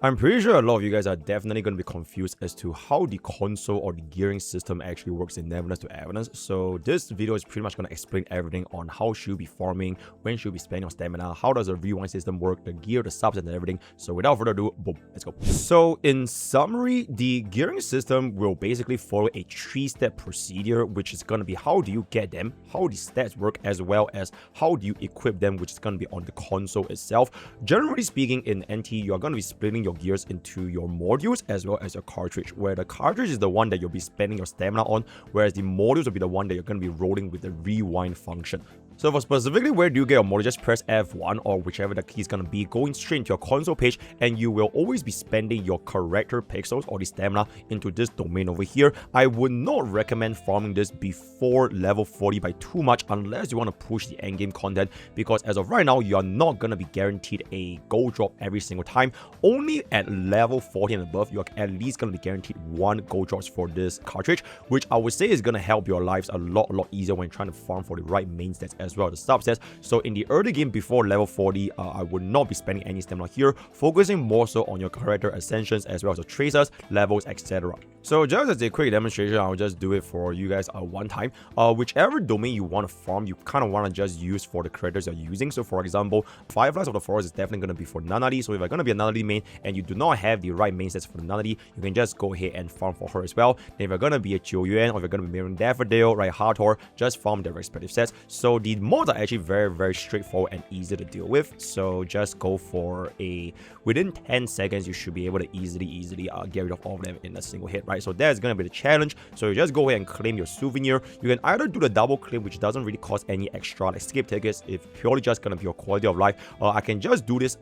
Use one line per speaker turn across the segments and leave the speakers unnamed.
I'm pretty sure a lot of you guys are definitely going to be confused as to how the console or the gearing system actually works in Neverness to Everness. So this video is pretty much going to explain everything on how should you be farming, when should you be spending your stamina, how does the rewind system work, the gear, the subs and everything. So without further ado, boom, let's go. So in summary, the gearing system will basically follow a 3-step procedure, which is going to be how do you get them, how the stats work, as well as how do you equip them, which is going to be on the console itself. Generally speaking, in NT, you are going to be splitting your gears into your modules as well as your cartridge, where the cartridge is the one that you'll be spending your stamina on, whereas the modules will be the one that you're going to be rolling with the rewind function. So for specifically where do you get your module, just press F1 or whichever the key is going to be, going straight into your console page, and you will always be spending your character pixels or the stamina into this domain over here. I would not recommend farming this before level 40 by too much unless you want to push the endgame content, because as of right now, you are not going to be guaranteed a gold drop every single time. Only at level 40 and above, you are at least going to be guaranteed 1 gold drops for this cartridge, which I would say is going to help your lives a lot easier when trying to farm for the right main stats as well as the substats. So in the early game before level 40, I would not be spending any stamina here, focusing more so on your character ascensions as well as your tracers, levels, etc. So just as a quick demonstration, I'll just do it for you guys one time. Whichever domain you want to farm, you kind of want to just use for the characters you're using. So for example, Fireflies of the Forest is definitely going to be for Nunnery. So if you're going to be a Nunnery main and you do not have the right main sets for the Nunnery, you can just go ahead and farm for her as well. Then if you're going to be a Jiuyuan or if you're going to be mirroring Daffodil, right, Hathor, just farm their respective sets. So the mods are actually very straightforward and easy to deal with. So just go for within 10 seconds, you should be able to easily get rid of all of them in a single hit, right? So that's going to be the challenge. So you just go ahead and claim your souvenir. You can either do the double claim, which doesn't really cost any extra like skip tickets. It's purely just going to be your quality of life. I can just do this,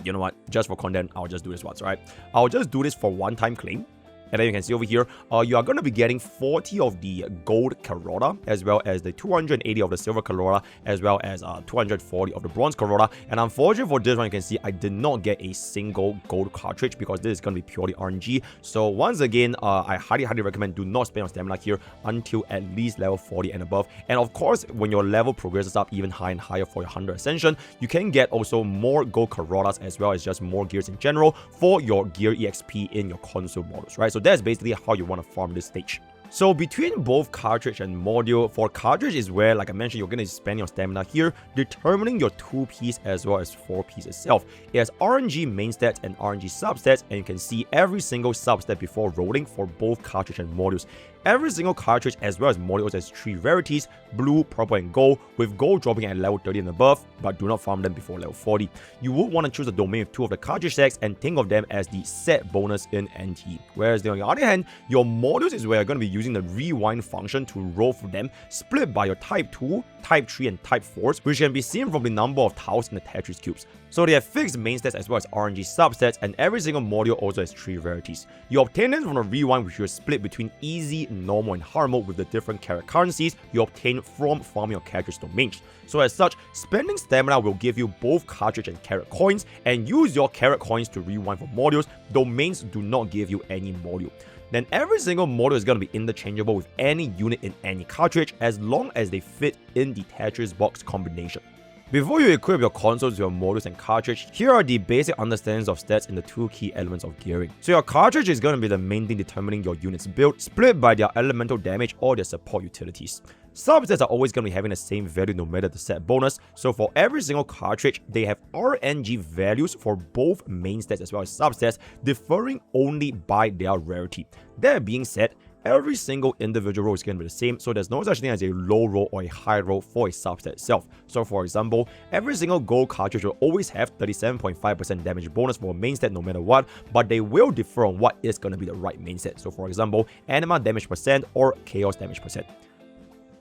you know what, just for content, I'll just do this once, right? I'll just do this for one-time claim. And then you can see over here, you are going to be getting 40 of the gold Carota, as well as the 280 of the silver Carota, as well as 240 of the bronze Carota. And unfortunately for this one, you can see I did not get a single gold cartridge because this is going to be purely RNG. So once again, I highly recommend do not spend your stamina here until at least level 40 and above. And of course, when your level progresses up even higher and higher for your 100 Ascension, you can get also more gold Carotas as well as just more gears in general for your gear EXP in your console models, right? So that's basically how you want to farm this stage. So between both cartridge and module, for cartridge is where, like I mentioned, you're going to spend your stamina here, determining your 2-piece as well as 4-piece itself. It has RNG main stats and RNG substats, and you can see every single substat before rolling for both cartridge and modules. Every single cartridge as well as modules has 3 rarities, blue, purple, and gold, with gold dropping at level 30 and above, but do not farm them before level 40. You would want to choose a domain with 2 of the cartridge sets and think of them as the set bonus in NT. Whereas on the other hand, your modules is where you're going to be using the rewind function to roll for them, split by your type 2, type 3, and type 4s, which can be seen from the number of tiles in the Tetris cubes. So they have fixed main stats as well as RNG substats, and every single module also has 3 rarities. You obtain them from the rewind, which will split between easy, normal, and hard mode with the different character currencies you obtain from farming your character's domains. So as such, spending stamina will give you both cartridge and carrot coins, and use your carrot coins to rewind for modules. Domains do not give you any module. Then every single module is going to be interchangeable with any unit in any cartridge as long as they fit in the Tetris box combination. Before you equip your consoles with your modules and cartridge, here are the basic understandings of stats in the 2 key elements of gearing. So your cartridge is going to be the main thing determining your unit's build, split by their elemental damage or their support utilities. Substats are always going to be having the same value no matter the set bonus, so for every single cartridge, they have RNG values for both main stats as well as substats, differing only by their rarity. That being said, every single individual roll is going to be the same, so there's no such thing as a low roll or a high roll for a substat itself. So for example, every single gold cartridge will always have 37.5% damage bonus for a main stat no matter what, but they will differ on what is going to be the right main stat. So for example, anima damage percent or chaos damage percent.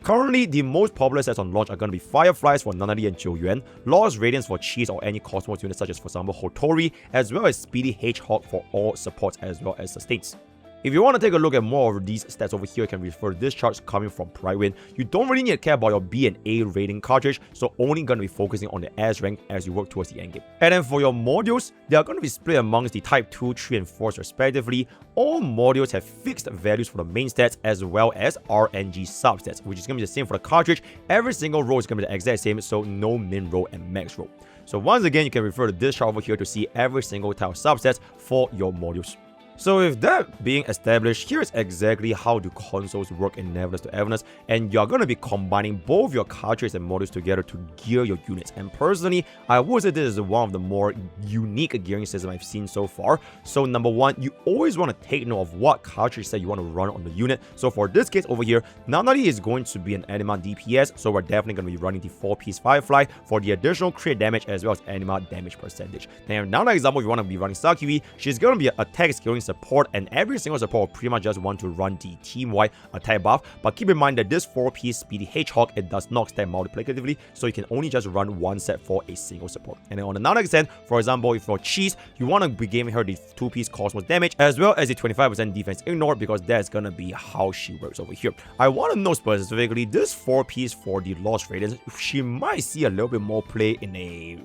Currently, the most popular sets on launch are going to be Fireflies for Nunnery and Jiuyuan, Lost Radiance for Cheese or any Cosmos units such as for example Hotori, as well as Speedy Hedgehog for all supports as well as sustains. If you want to take a look at more of these stats over here, you can refer to this chart coming from Pridewind. You don't really need to care about your B and A rating cartridge, so only going to be focusing on the S rank as you work towards the endgame. And then for your modules, they are going to be split amongst the type 2, 3, and 4s respectively. All modules have fixed values for the main stats as well as RNG substats, which is going to be the same for the cartridge. Every single row is going to be the exact same, so no min roll and max roll. So once again, you can refer to this chart over here to see every single type of subsets for your modules. So with that being established, here's exactly how the consoles work in Neverness to Everness, and you're going to be combining both your cartridges and modules together to gear your units. And personally, I would say this is one of the more unique gearing systems I've seen so far. So number one, you always want to take note of what cartridge set you want to run on the unit. So for this case over here, not only is going to be an anima DPS, so we're definitely going to be running the 4-piece Firefly for the additional crit damage as well as anima damage percentage. Now another example, if you want to be running Sakiwi, she's going to be an attack scaling support, and every single support will pretty much just want to run the team-wide attack buff. But keep in mind that this 4-piece Speedy Hedgehog, it does not stack multiplicatively, so you can only just run one set for a single support. And then on another extent, for example, if for Cheese, you want to be giving her the 2-piece Cosmos damage as well as the 25% defense ignore, because that's gonna be how she works over here. I want to know specifically this 4-piece for the Lost Radiance, she might see a little bit more play in a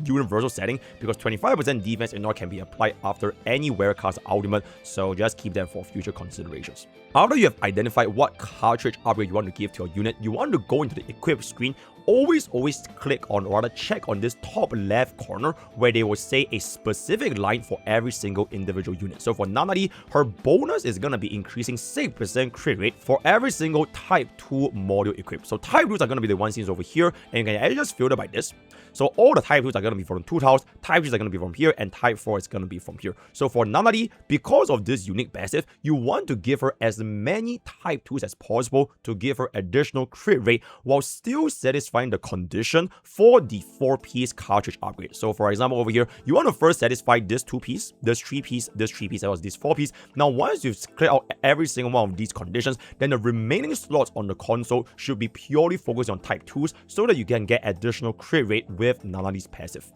universal setting, because 25% defense ignore can be applied after any Werecast ultimate, so just keep them for future considerations. After you have identified what cartridge upgrade you want to give to your unit, you want to go into the equip screen. Always click on, or rather check on this top left corner where they will say a specific line for every single individual unit. So for Nanari, her bonus is going to be increasing 6% crit rate for every single type 2 module equipped. So type 2s are going to be the ones seen over here, and you can actually just filter by this. So all the type 2s are going to be from 2 tiles, type 3s are going to be from here, and type 4 is going to be from here. So for Nanari, because of this unique passive, you want to give her as many type 2s as possible to give her additional crit rate while still satisfying the condition for the 4-piece cartridge upgrade. So for example over here, you want to first satisfy this 2-piece, this 3-piece, this 3-piece, as well as this 4-piece. Now once you've cleared out every single one of these conditions, then the remaining slots on the console should be purely focused on type 2s so that you can get additional crit rate with Nanari's passive.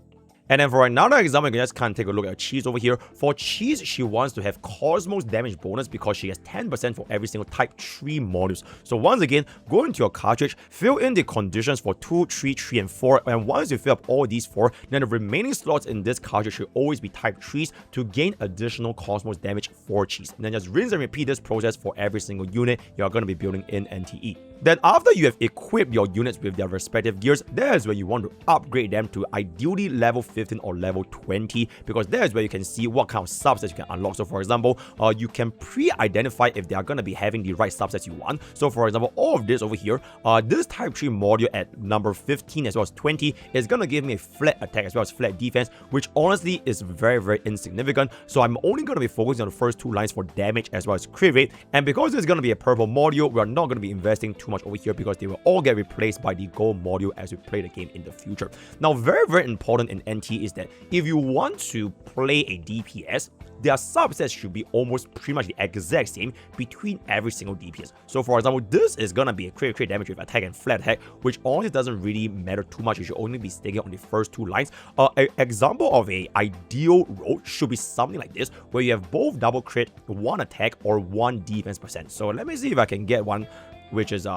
And then for another example, you can just kind of take a look at Cheese over here. For Cheese, she wants to have Cosmos damage bonus because she has 10% for every single type 3 modules. So once again, go into your cartridge, fill in the conditions for 2, 3, 3, and 4. And once you fill up all these 4, then the remaining slots in this cartridge should always be type 3s to gain additional Cosmos damage for Cheese. And then just rinse and repeat this process for every single unit you're going to be building in NTE. Then after you have equipped your units with their respective gears, that is where you want to upgrade them to ideally level 15 or level 20, because that is where you can see what kind of subsets you can unlock. So for example, you can pre-identify if they are going to be having the right subsets you want. So for example, all of this over here, this type 3 module at number 15 as well as 20 is going to give me a flat attack as well as flat defense, which honestly is very insignificant. So I'm only going to be focusing on the first 2 lines for damage as well as crit rate. And because it's going to be a purple module, we're not going to be investing too much over here because they will all get replaced by the gold module as we play the game in the future. Now very important in NT is that if you want to play a DPS, their subsets should be almost pretty much the exact same between every single DPS. So for example, this is gonna be a crit damage with attack and flat attack, which honestly doesn't really matter too much. You should only be sticking on the first 2 lines. An example of a ideal role should be something like this, where you have both double crit, 1 attack, or 1 defense percent. So let me see if I can get one which is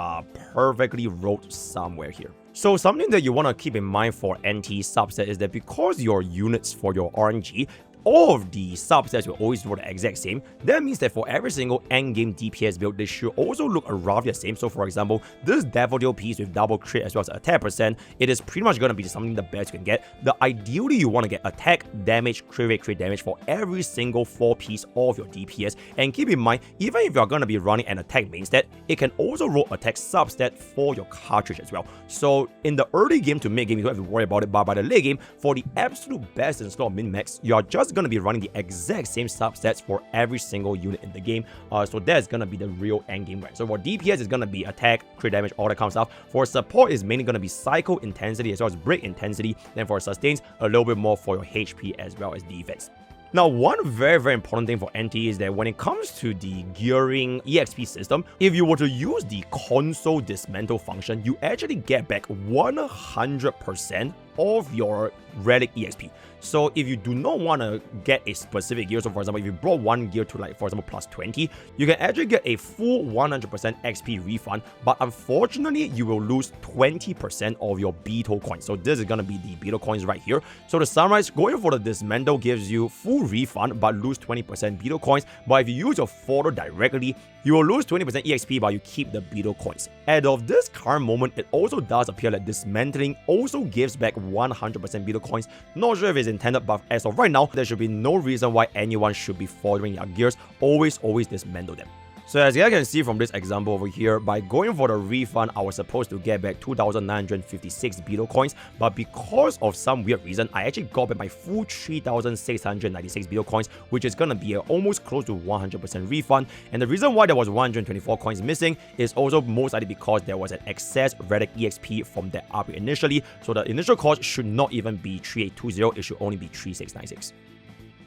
perfectly rolled somewhere here. So something that you want to keep in mind for NT subset is that because your units for your RNG, all of the subsets will always look the exact same. That means that for every single endgame DPS build, they should also look roughly the same. So for example, this Daffodil piece with double crit as well as attack percent, it is pretty much going to be something the best you can get. Ideally, you want to get attack, damage, crit rate, crit damage for every single 4-piece of your DPS. And keep in mind, even if you're going to be running an attack main stat, it can also roll attack substat for your cartridge as well. So in the early game to mid game, you don't have to worry about it, but by the late game, for the absolute best in slot min-max, you're just going to be running the exact same subsets for every single unit in the game. So that's going to be the real end game, right? So for DPS, it's going to be attack, crit damage, all that kind of stuff. For support, it's mainly going to be cycle intensity as well as break intensity. Then for sustains, a little bit more for your HP as well as defense. Now, one very important thing for NT is that when it comes to the gearing EXP system, if you were to use the console dismantle function, you actually get back 100% of your relic EXP. So if you do not want to get a specific gear, so for example, if you brought one gear to like, for example, plus 20, you can actually get a full 100% XP refund, but unfortunately, you will lose 20% of your Beetle coins. So this is going to be the Beetle coins right here. So to summarize, going for the dismantle gives you full refund, but lose 20% Beetle coins. But if you use your photo directly, you will lose 20% EXP, but you keep the Beetle coins. As of this current moment, it also does appear that dismantling also gives back 100% Beetle beetle coins. Not sure if it's intended, but as of right now, there should be no reason why anyone should be following their gears. Always dismantle them. So as you guys can see from this example over here, by going for the refund, I was supposed to get back 2,956 beetle coins, but because of some weird reason, I actually got back my full 3,696 beetle coins, which is gonna be almost close to 100% refund. And the reason why there was 124 coins missing is also most likely because there was an excess relic EXP from that upgrade initially, so the initial cost should not even be 3820, it should only be 3696.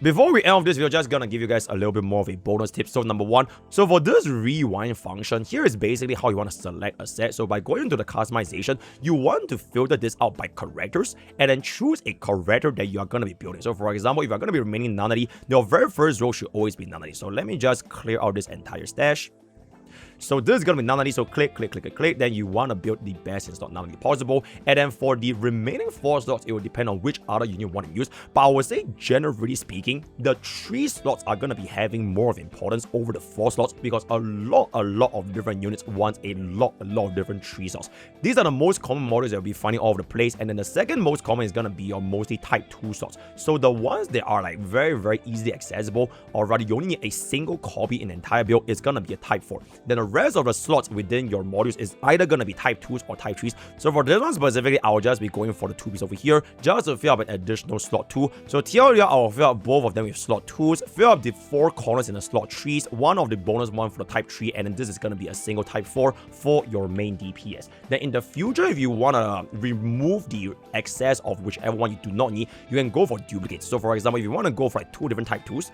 Before we end off this video, just gonna give you guys a little bit more of a bonus tip. So number one, so for this rewind function, here is basically how you want to select a set. So by going into the customization, you want to filter this out by characters and then choose a character that you are gonna be building. So for example, if you're gonna be remaining Nunnery, your very first row should always be Nunnery. So let me just clear out this entire stash. So this is going to be Nunnery, so click, then you want to build the best in slot Nunnery possible. And then for the remaining 4 slots, it will depend on which other unit you want to use. But I would say, generally speaking, the 3 slots are going to be having more of importance over the 4 slots because a lot of different units want a lot of different 3 slots. These are the most common models that you'll be finding all over the place. And then the second most common is going to be your mostly type 2 slots. So the ones that are like very easily accessible, or rather you only need a single copy in the entire build, is going to be a type 4. Then the rest of the slots within your modules is either going to be type 2s or type 3s. So for this one specifically, I'll just be going for the 2Bs over here just to fill up an additional slot 2. So TLDR, I'll fill up both of them with slot 2s, fill up the 4 corners in the slot 3s, one of the bonus one for the type 3, and then this is going to be a single type 4 for your main DPS. Then in the future, if you want to remove the excess of whichever one you do not need, you can go for duplicates. So for example, if you want to go for like 2 different type 2s,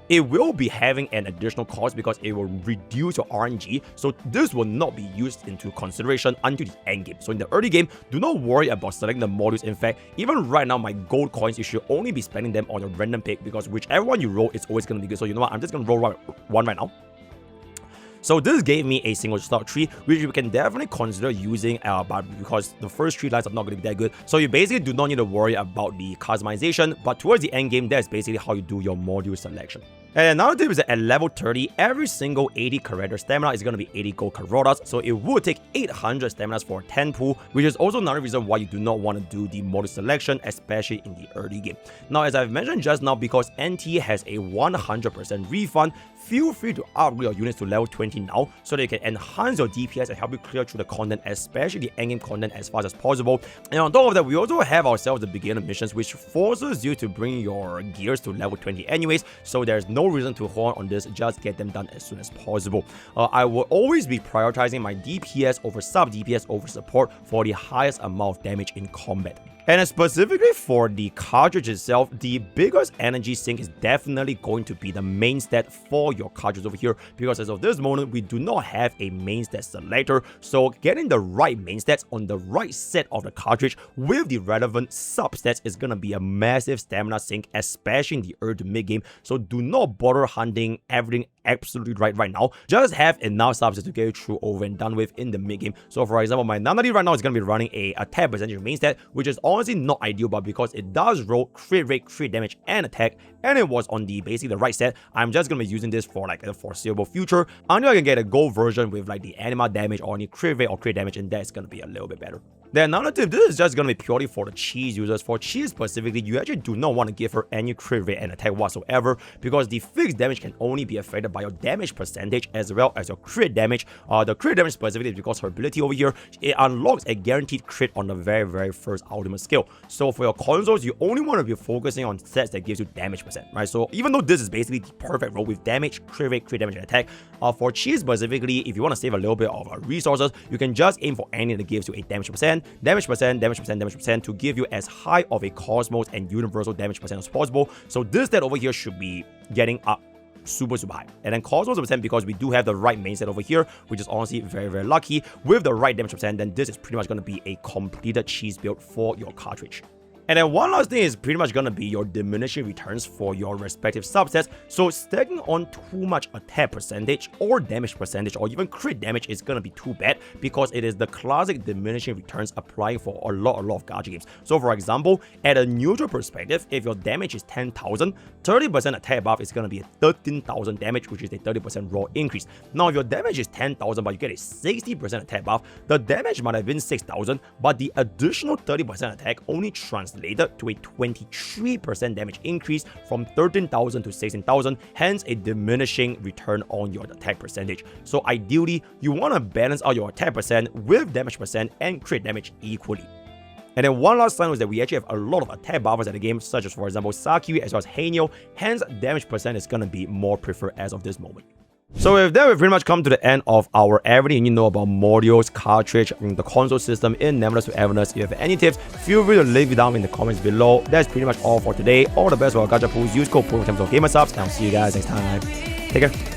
it will be having an additional cost because it will reduce your RNG, so this will not be used into consideration until the end game. So in the early game, do not worry about selecting the modules. In fact, even right now, my gold coins, you should only be spending them on your random pick because whichever one you roll, it's always going to be good. So you know what, I'm just going to roll one right now. So this gave me a single slot tree, which you can definitely consider using, but because the first 3 lines are not going to be that good. So you basically do not need to worry about the customization, but towards the end game, that's basically how you do your module selection. And another tip is that at level 30, every single 80 character stamina is going to be 80 gold Carotas, so it would take 800 staminas for a 10 pool, which is also another reason why you do not want to do the module selection, especially in the early game. Now, as I've mentioned just now, because NT has a 100% refund, feel free to upgrade your units to level 20 now so that you can enhance your DPS and help you clear through the content, especially the endgame content, as fast as possible. And on top of that, we also have ourselves the beginner missions, which forces you to bring your gears to level 20 anyways, so there's no reason to hold on this, just get them done as soon as possible. I will always be prioritizing my DPS over sub DPS over support for the highest amount of damage in combat. And specifically for the cartridge itself, the biggest energy sink is definitely going to be the main stat for your cartridge over here, because as of this moment, we do not have a main stat selector. So getting the right main stats on the right set of the cartridge with the relevant substats is going to be a massive stamina sink, especially in the early to mid game. So do not bother hunting everything absolutely right now. Just have enough substats to get you through over and done with in the mid game. So for example, my Nunnery right now is going to be running a attack percentage main stat, which is honestly not ideal, but because it does roll crit rate, crit damage, and attack, and it was on the basically the right set, I'm just going to be using this for like a foreseeable future until I can get a gold version with like the animal damage or any crit rate or crit damage, and that's going to be a little bit better. Then another tip, this is just going to be purely for the cheese users. For cheese specifically, you actually do not want to give her any crit rate and attack whatsoever, because the fixed damage can only be affected by your damage percentage as well as your crit damage. The crit damage specifically is because her ability over here, it unlocks a guaranteed crit on the very first ultimate skill. So for your consoles, you only want to be focusing on sets that gives you damage percent, right? So even though this is basically the perfect roll with damage, crit rate, crit damage, and attack, for cheese specifically, if you want to save a little bit of resources, you can just aim for any that gives you a damage percent, to give you as high of a cosmos and universal damage percent as possible. So this stat over here should be getting up super high. And then cosmos percent, because we do have the right main set over here, which is honestly very lucky. With the right damage percent, then this is pretty much going to be a completed cheese build for your cartridge. And then one last thing is pretty much going to be your diminishing returns for your respective subsets. So stacking on too much attack percentage or damage percentage or even crit damage is going to be too bad, because it is the classic diminishing returns applying for a lot of gacha games. So for example, at a neutral perspective, if your damage is 10,000, 30% attack buff is going to be 13,000 damage, which is a 30% raw increase. Now if your damage is 10,000 but you get a 60% attack buff, the damage might have been 6,000, but the additional 30% attack only translates translated to a 23% damage increase from 13,000 to 16,000, hence a diminishing return on your attack percentage. So ideally, you want to balance out your attack percent with damage percent and crit damage equally. And then one last sign was that we actually have a lot of attack buffers at the game, such as for example Sakiwi as well as Hanyo, hence damage percent is gonna be more preferred as of this moment. So with that, we've pretty much come to the end of our everything you know about modules, cartridge, the console system in Neverness to Everness. If you have any tips, feel free to leave it down in the comments below. That's pretty much all for today. All the best for our gacha pools. Use code PRO in terms of gamer subs, and I'll see you guys next time. Take care.